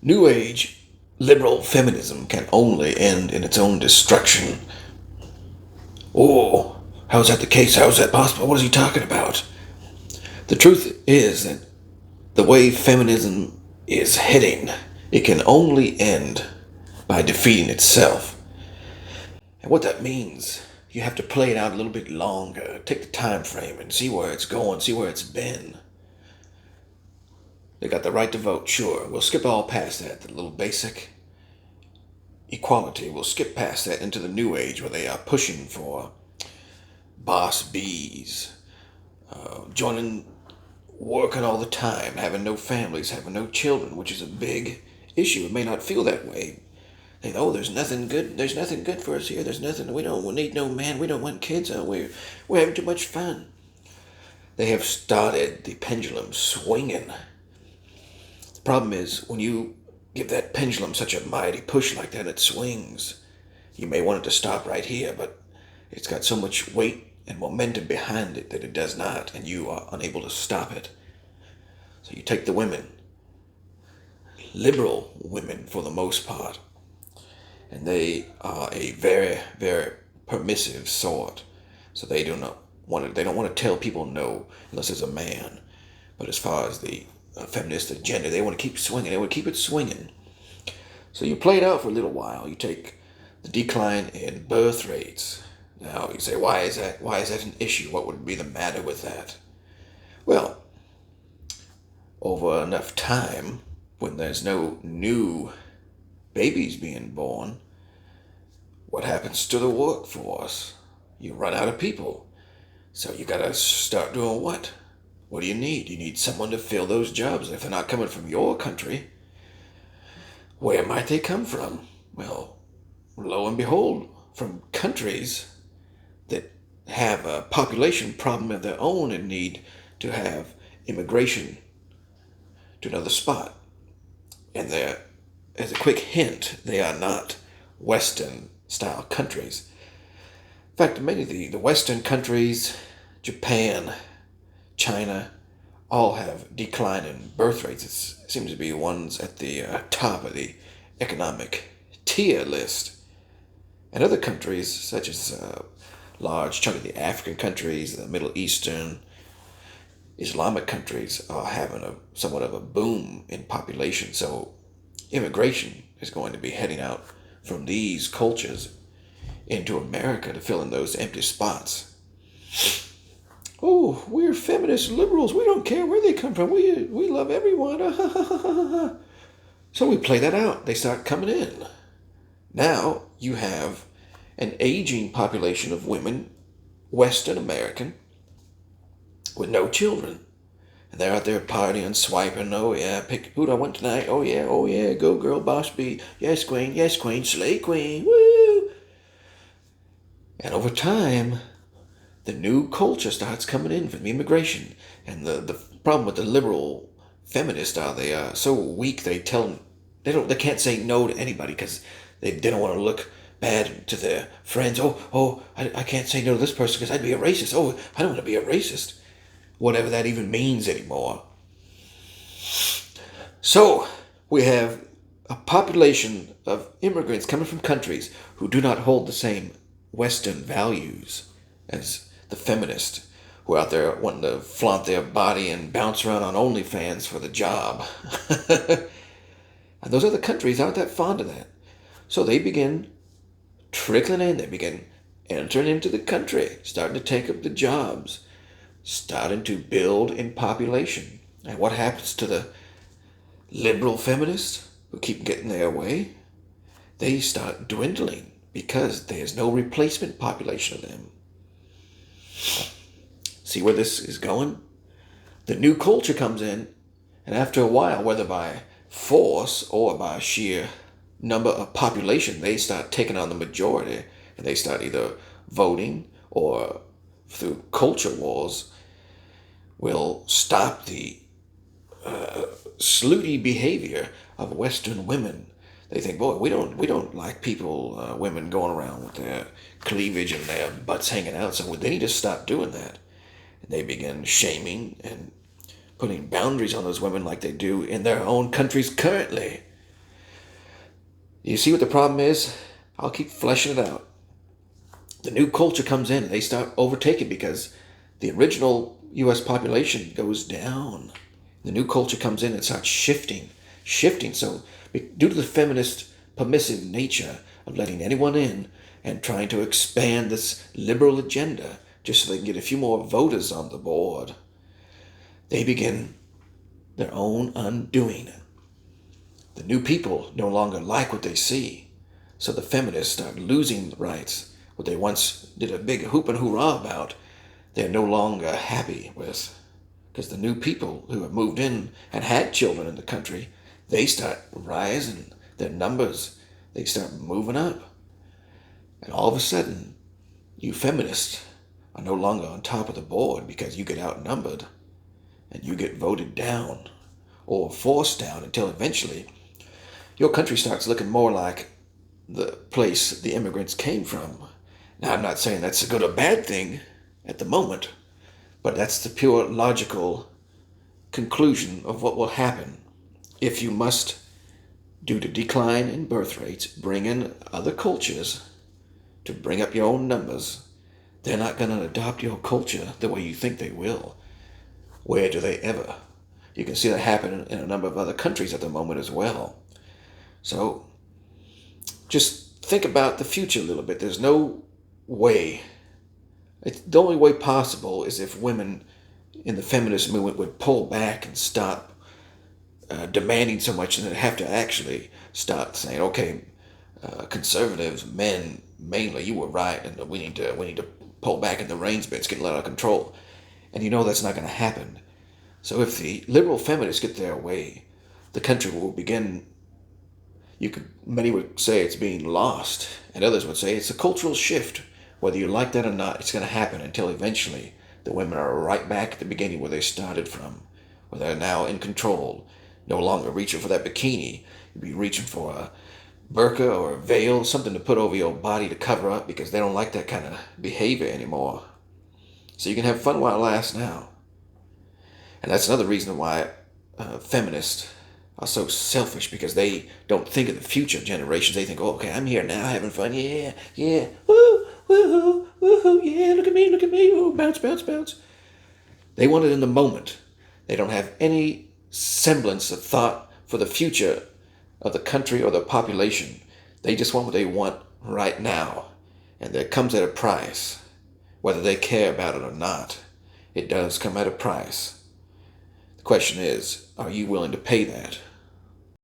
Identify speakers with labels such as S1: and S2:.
S1: New Age liberal feminism can only end in its own destruction. Oh, how's that the case? How's that possible? What is he talking about? The truth is that the way feminism is heading, it can only end by defeating itself. And what that means, you have to play it out a little bit longer, take the time frame and see where it's going, see where it's been. They got the right to vote, sure. We'll skip all past that, the little basic equality. We'll skip past that into the new age where they are pushing for boss bees, joining, working all the time, having no families, having no children, which is a big issue. It may not feel that way. They, oh, there's nothing good. There's nothing good for us here. There's nothing. We need no man. We don't want kids. We're having too much fun. They have started the pendulum swinging. The problem is when you give that pendulum such a mighty push like that, it swings. You may want it to stop right here, but it's got so much weight and momentum behind it that it does not, and you are unable to stop it. So you take the women, liberal women for the most part, and they are a very, very permissive sort. So they don't want to tell people no unless it's a man. But as far as the feminist agenda, they want to keep swinging. They want to keep it swinging. So you play it out for a little while. You take the decline in birth rates. Now you say, why is that? Why is that an issue? What would be the matter with that? Well, over enough time, when there's no new babies being born, what happens to the workforce? You run out of people. So you gotta start doing what? What do you need? You need someone to fill those jobs. If they're not coming from your country, where might they come from? Well, lo and behold, from countries that have a population problem of their own and need to have immigration to another spot. And they're, as a quick hint, they are not Western-style countries. In fact, many of the Western countries, Japan, China, all have declining birth rates. It seems to be ones at the top of the economic tier list. And other countries, such as a large chunk of the African countries, the Middle Eastern, Islamic countries, are having somewhat of a boom in population. So immigration is going to be heading out from these cultures into America to fill in those empty spots. Oh, we're feminist liberals. We don't care where they come from. We love everyone. So we play that out. They start coming in. Now you have an aging population of women, Western American, with no children. And they're out there partying, swiping. Oh yeah, pick who do I want tonight? Oh yeah, go girl, boss bee. Yes, queen, slay queen. Woo! And over time, the new culture starts coming in from immigration. And the problem with the liberal feminists are they are so weak. They can't say no to anybody because they don't want to look bad to their friends. I can't say no to this person because I'd be a racist. Oh, I don't want to be a racist. Whatever that even means anymore. So we have a population of immigrants coming from countries who do not hold the same Western values as the feminists who are out there wanting to flaunt their body and bounce around on OnlyFans for the job. And those other countries aren't that fond of that. So they begin trickling in. They begin entering into the country, starting to take up the jobs, starting to build in population. And what happens to the liberal feminists who keep getting their way? They start dwindling because there's no replacement population of them. See where this is going? The new culture comes in, and after a while, whether by force or by sheer number of population, they start taking on the majority, and they start either voting or through culture wars will stop the slutty behavior of Western women. They think, boy, we don't like people, women going around with their cleavage and their butts hanging out. So they need to stop doing that. And they begin shaming and putting boundaries on those women like they do in their own countries currently. You see what the problem is? I'll keep fleshing it out. The new culture comes in and they start overtaking because the original U.S. population goes down. The new culture comes in and starts shifting. So due to the feminist permissive nature of letting anyone in and trying to expand this liberal agenda just so they can get a few more voters on the board, they begin their own undoing. The new people no longer like what they see, so the feminists start losing the rights. What they once did a big hoop and hoorah about, they're no longer happy with. Because the new people who have moved in and had children in the country, they start rising. Their numbers, they start moving up. And all of a sudden, you feminists are no longer on top of the board because you get outnumbered and you get voted down or forced down until eventually your country starts looking more like the place the immigrants came from. Now, I'm not saying that's a good or bad thing at the moment, but that's the pure logical conclusion of what will happen if you must, due to decline in birth rates, bring in other cultures to bring up your own numbers. They're not going to adopt your culture the way you think they will. Where do they ever? You can see that happen in a number of other countries at the moment as well. So just think about the future a little bit. There's no way. The only way possible is if women in the feminist movement would pull back and stop demanding so much, and then have to actually start saying, okay, conservatives, men mainly, you were right, and we need to pull back in the reins bit. It's getting out of control. And you know that's not going to happen. So if the liberal feminists get their way, the country will begin. Many would say it's being lost, and others would say it's a cultural shift. Whether you like that or not, it's going to happen until eventually the women are right back at the beginning where they started from, where they're now in control, no longer reaching for that bikini. You'd be reaching for a burqa or a veil, something to put over your body to cover up because they don't like that kind of behavior anymore. So you can have fun while it lasts now. And that's another reason why feminists are so selfish, because they don't think of the future generations. They think, oh, okay, I'm here now having fun. Yeah, woo, woohoo, woohoo, yeah, look at me, oh, bounce, bounce, bounce. They want it in the moment. They don't have any semblance of thought for the future of the country or the population. They just want what they want right now. And that comes at a price, whether they care about it or not. It does come at a price. The question is, are you willing to pay that?